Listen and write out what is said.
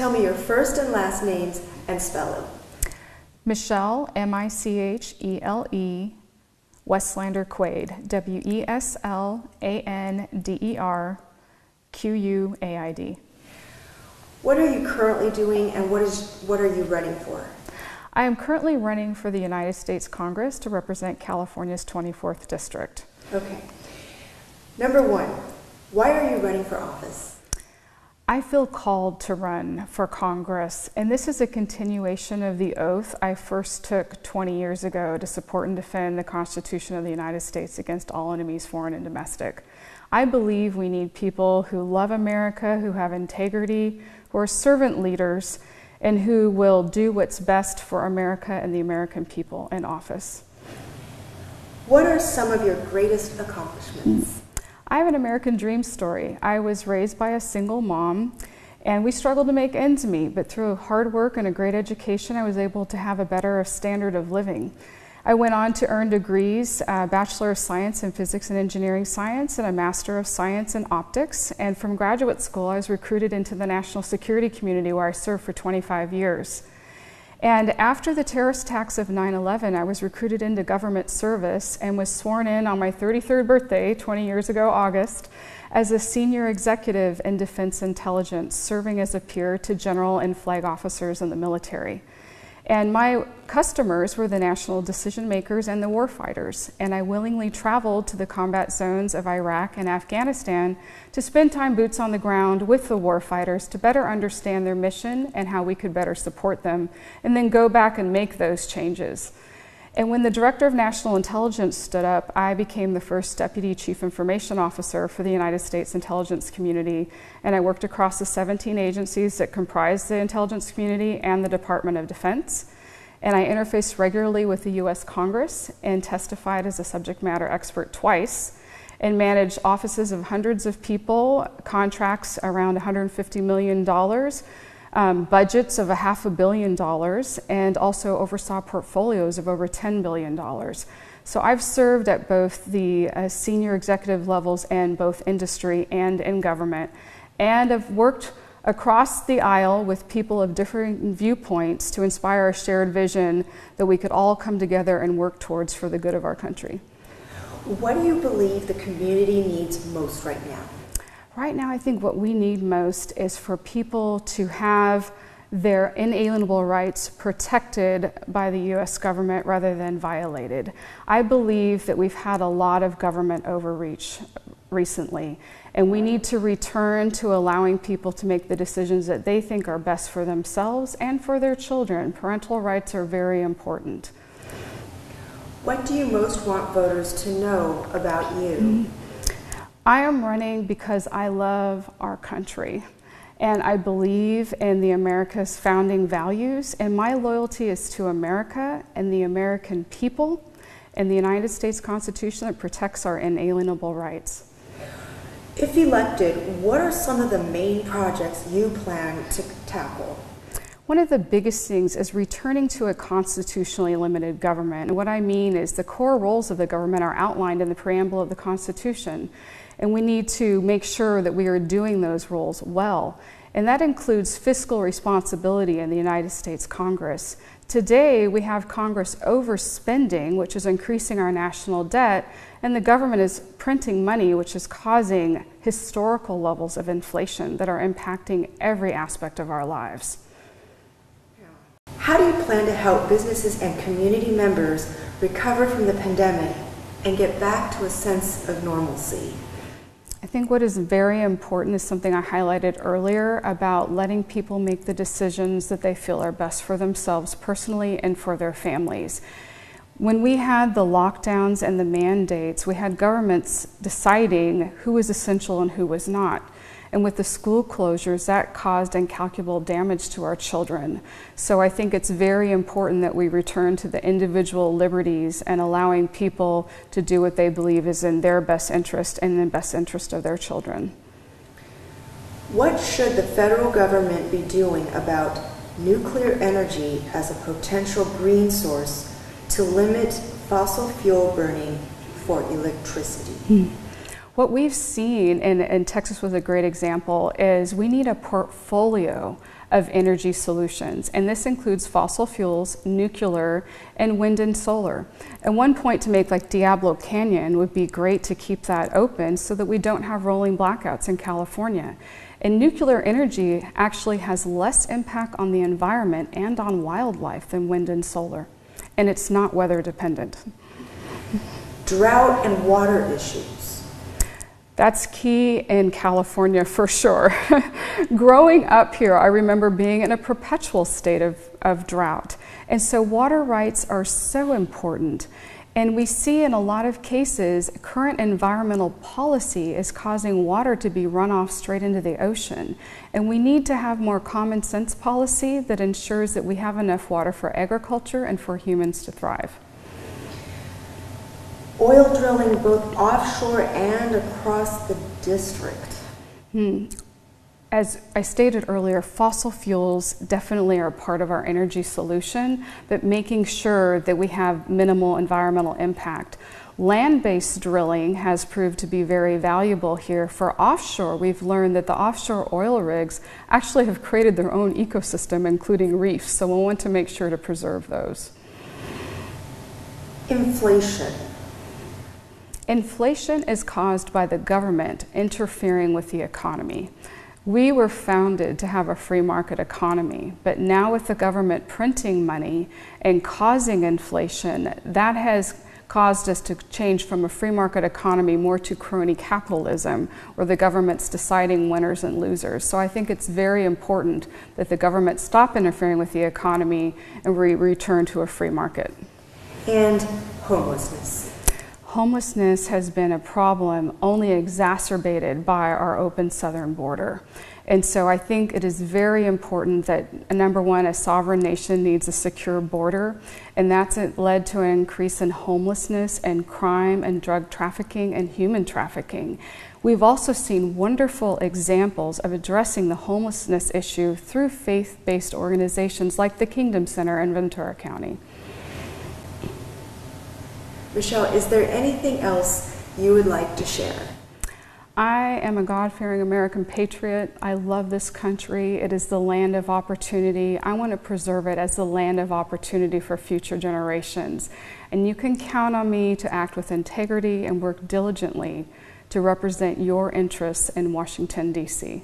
Tell me your first and last names and spell them. Michele, M-I-C-H-E-L-E, Weslander Quaid, W-E-S-L-A-N-D-E-R-Q-U-A-I-D. What are you currently doing and what are you running for? I am currently running for the United States Congress to represent California's 24th District. Okay. Number one, why are you running for office? I feel called to run for Congress, and this is a continuation of the oath I first took 20 years ago to support and defend the Constitution of the United States against all enemies, foreign and domestic. I believe we need people who love America, who have integrity, who are servant leaders, and who will do what's best for America and the American people in office. What are some of your greatest accomplishments? I have an American dream story. I was raised by a single mom, and we struggled to make ends meet, but through hard work and a great education, I was able to have a better standard of living. I went on to earn degrees, a Bachelor of Science in Physics and Engineering Science and a Master of Science in Optics. And from graduate school, I was recruited into the national security community where I served for 25 years. And after the terrorist attacks of 9/11, I was recruited into government service and was sworn in on my 33rd birthday, 20 years ago, August, as a senior executive in Defense Intelligence, serving as a peer to general and flag officers in the military. And my customers were the national decision makers and the warfighters. And I willingly traveled to the combat zones of Iraq and Afghanistan to spend time boots on the ground with the warfighters to better understand their mission and how we could better support them, and then go back and make those changes. And when the Director of National Intelligence stood up, I became the first Deputy Chief Information Officer for the United States intelligence community, and I worked across the 17 agencies that comprise the intelligence community and the Department of Defense. And I interfaced regularly with the US Congress and testified as a subject matter expert twice, and managed offices of hundreds of people, contracts around $150 million, budgets of $500 million, and also oversaw portfolios of over $10 billion. So I've served at both the senior executive levels in both industry and in government, and have worked across the aisle with people of different viewpoints to inspire a shared vision that we could all come together and work towards for the good of our country. What do you believe the community needs most right now? Right now, I think what we need most is for people to have their inalienable rights protected by the US government rather than violated. I believe that we've had a lot of government overreach recently, and we need to return to allowing people to make the decisions that they think are best for themselves and for their children. Parental rights are very important. What do you most want voters to know about you? I am running because I love our country, and I believe in the America's founding values, and my loyalty is to America and the American people and the United States Constitution that protects our inalienable rights. If elected, what are some of the main projects you plan to tackle? One of the biggest things is returning to a constitutionally limited government. And what I mean is the core roles of the government are outlined in the preamble of the Constitution, and we need to make sure that we are doing those roles well. And that includes fiscal responsibility in the United States Congress. Today, we have Congress overspending, which is increasing our national debt, and the government is printing money, which is causing historical levels of inflation that are impacting every aspect of our lives. How do you plan to help businesses and community members recover from the pandemic and get back to a sense of normalcy? I think what is very important is something I highlighted earlier about letting people make the decisions that they feel are best for themselves personally and for their families. When we had the lockdowns and the mandates, we had governments deciding who was essential and who was not. And with the school closures, that caused incalculable damage to our children. So I think it's very important that we return to the individual liberties and allowing people to do what they believe is in their best interest and in the best interest of their children. What should the federal government be doing about nuclear energy as a potential green source to limit fossil fuel burning for electricity? What we've seen, and Texas was a great example, is we need a portfolio of energy solutions, and this includes fossil fuels, nuclear, and wind and solar. And one point to make, like Diablo Canyon would be great to keep that open so that we don't have rolling blackouts in California. And nuclear energy actually has less impact on the environment and on wildlife than wind and solar, and it's not weather dependent. Drought and water issues. That's key in California for sure. Growing up here, I remember being in a perpetual state of drought. And so water rights are so important. And we see in a lot of cases, current environmental policy is causing water to be run off straight into the ocean. And we need to have more common sense policy that ensures that we have enough water for agriculture and for humans to thrive. Oil drilling both offshore and across the district. As I stated earlier, fossil fuels definitely are part of our energy solution, but making sure that we have minimal environmental impact. Land-based drilling has proved to be very valuable here. For offshore, we've learned that the offshore oil rigs actually have created their own ecosystem, including reefs, so we'll want to make sure to preserve those. Inflation. Inflation is caused by the government interfering with the economy. We were founded to have a free market economy, but now with the government printing money and causing inflation, that has caused us to change from a free market economy more to crony capitalism, where the government's deciding winners and losers. So I think it's very important that the government stop interfering with the economy and we return to a free market. And homelessness. Homelessness has been a problem only exacerbated by our open southern border. And so I think it is very important that, number one, a sovereign nation needs a secure border, and that's led to an increase in homelessness and crime and drug trafficking and human trafficking. We've also seen wonderful examples of addressing the homelessness issue through faith-based organizations like the Kingdom Center in Ventura County. Michele, is there anything else you would like to share? I am a God-fearing American patriot. I love this country. It is the land of opportunity. I want to preserve it as the land of opportunity for future generations. And you can count on me to act with integrity and work diligently to represent your interests in Washington, D.C.